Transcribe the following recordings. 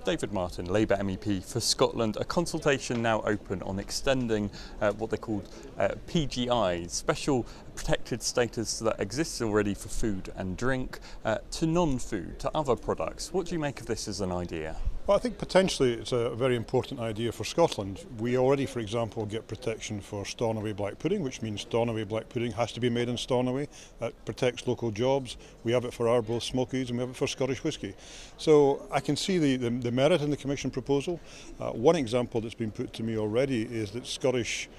David Martin, Labour MEP for Scotland. A consultation now open on extending what they called PGIs, special protected status that exists already for food and drink, to non-food, to other products. What do you make of this as an idea? Well, I think potentially it's a very important idea for Scotland. We already, for example, get protection for Stornoway black pudding, which means Stornoway black pudding has to be made in Stornoway. That protects local jobs. We have it for Arbroath Smokies and we have it for Scottish whisky. So I can see the merit in the Commission proposal. One example that's been put to me already is that Scottish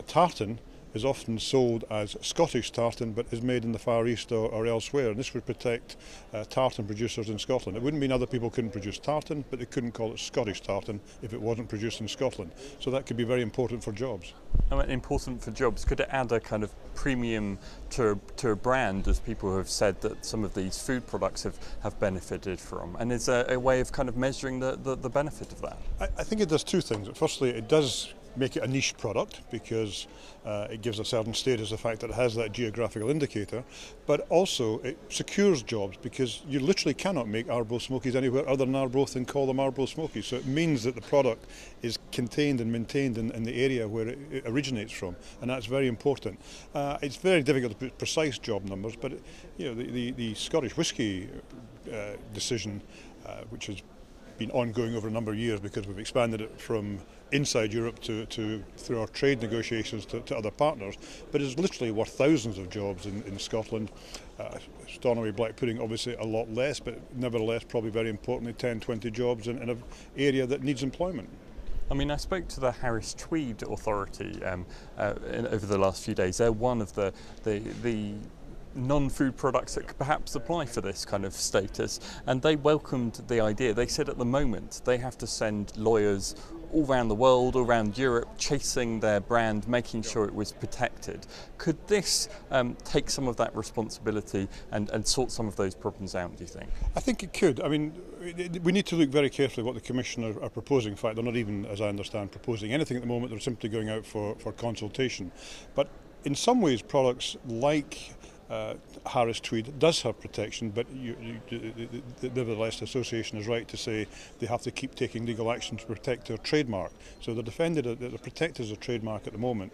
tartan is often sold as Scottish tartan but is made in the Far East or elsewhere, and this would protect tartan producers in Scotland. It wouldn't mean other people couldn't produce tartan, but they couldn't call it Scottish tartan if it wasn't produced in Scotland. So that could be very important for jobs. I mean, important for jobs. Could it add a kind of premium to a brand, as people have said that some of these food products have benefited from? And is there a way of kind of measuring the benefit of that? I think it does two things. Firstly, it does make it a niche product because it gives a certain status, the fact that it has that geographical indicator, but also it secures jobs because you literally cannot make Arbroath Smokies anywhere other than Arbroath and call them Arbroath Smokies. So it means that the product is contained and maintained in the area where it originates from, and that's very important. It's very difficult to put precise job numbers, but the Scottish whisky decision, which has been ongoing over a number of years because we've expanded it from inside Europe to through our trade negotiations to other partners, but it's literally worth thousands of jobs in Scotland. Stornoway black pudding obviously a lot less, but nevertheless probably very importantly 10-20 jobs in an area that needs employment. I mean, I spoke to the Harris Tweed Authority over the last few days. They're one of the non-food products that could perhaps apply for this kind of status, and they welcomed the idea. They said at the moment they have to send lawyers all around the world, all around Europe, chasing their brand, making sure it was protected. Could this take some of that responsibility and sort some of those problems out, do you think? I think it could. I mean, we need to look very carefully what the Commission are proposing. In fact, they're not even, as I understand, proposing anything at the moment. They're simply going out for consultation. But in some ways, products like Harris Tweed does have protection, but nevertheless the association is right to say they have to keep taking legal action to protect their trademark. So they're protected as a trademark at the moment.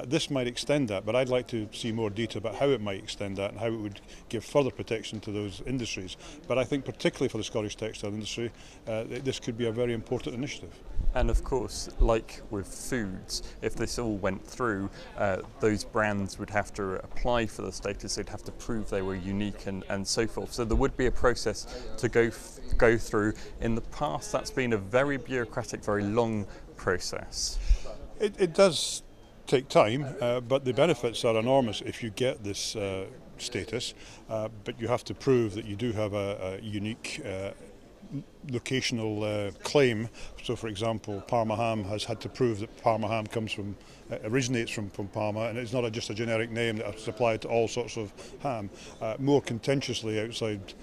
This might extend that, but I'd like to see more detail about how it might extend that and how it would give further protection to those industries. But I think particularly for the Scottish textile industry, this could be a very important initiative. And of course, like with foods, if this all went through, those brands would have to apply for the status. They'd have to prove they were unique and so forth. So there would be a process to go through. In the past, that's been a very bureaucratic, very long process. It does take time, but the benefits are enormous if you get this status. But you have to prove that you do have a unique locational claim. So, for example, Parma ham has had to prove that Parma ham originates from Parma, and it's not just a generic name that's applied to all sorts of ham. More contentiously, outside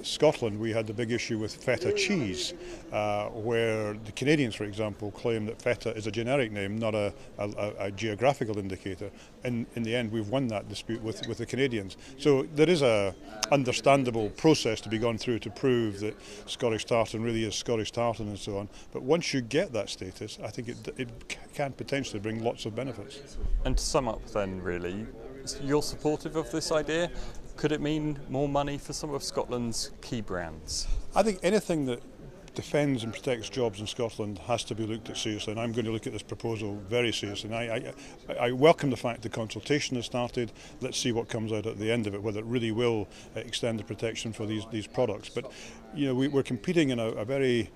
Scotland, we had the big issue with feta cheese, where the Canadians, for example, claim that feta is a generic name, not a geographical indicator. In the end, we've won that dispute with the Canadians. So there is a understandable process to be gone through to prove that Scottish tartan really is Scottish tartan and so on. But once you get that status, I think it can potentially bring lots of benefits. And to sum up then, really, you're supportive of this idea? Could it mean more money for some of Scotland's key brands? I think anything that defends and protects jobs in Scotland has to be looked at seriously, and I'm going to look at this proposal very seriously. And I welcome the fact the consultation has started. Let's see what comes out at the end of it, whether it really will extend the protection for these products. But we're competing in a very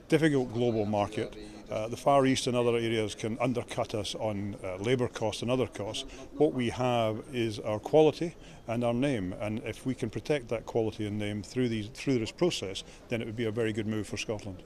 difficult global market. The Far East and other areas can undercut us on labour costs and other costs. What we have is our quality and our name, and if we can protect that quality and name through this process, then it would be a very good move for Scotland.